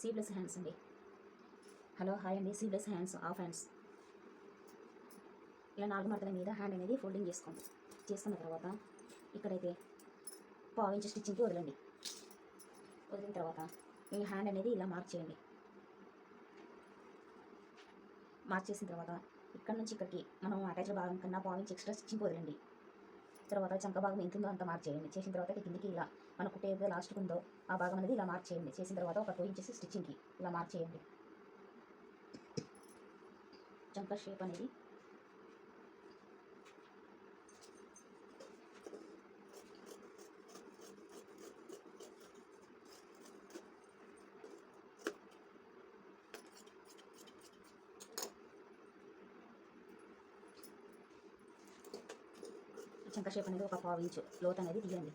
సీవ్లెస్ hands అండి. Hello hi అండి. సీవ్లెస్ hands, of hands. ఇలా 4 మడతల మీద హ్యాండ్ అనేది ఫోల్డింగ్ చేసుకోండి. చేసుకున్న తర్వాత ఇక్కడైతే పావించి స్టిచ్చింగ్కి వదలండి. వదిలిన తర్వాత మీ హ్యాండ్ అనేది ఇలా మార్క్ చేయండి. మార్క్ చేసిన తర్వాత ఇక్కడ నుంచి ఇక్కడికి మనం అటాచ్డ్ భాగం కన్నా పావించి ఎక్స్ట్రా స్టిచ్చింగ్ వదలండి. తర్వాత చంక భాగం ఎంత ఉందో అంత మార్క్ చేయండి. చేసిన తర్వాత కిందికి ఇలా మన కుట్ట ఏదో లాస్ట్కి ఉందో ఆ భాగం అనేది ఇలా మార్క్ చేయండి. చేసిన తర్వాత ఒక 2 ఇంచెస్ స్టిచ్చింగ్కి ఇలా మార్క్ చేయండి. చంక షేప్ అనేది చంక షేప్ అనేది ఒక 1/4 ఇంచు లోత్ అనేది తీయండి.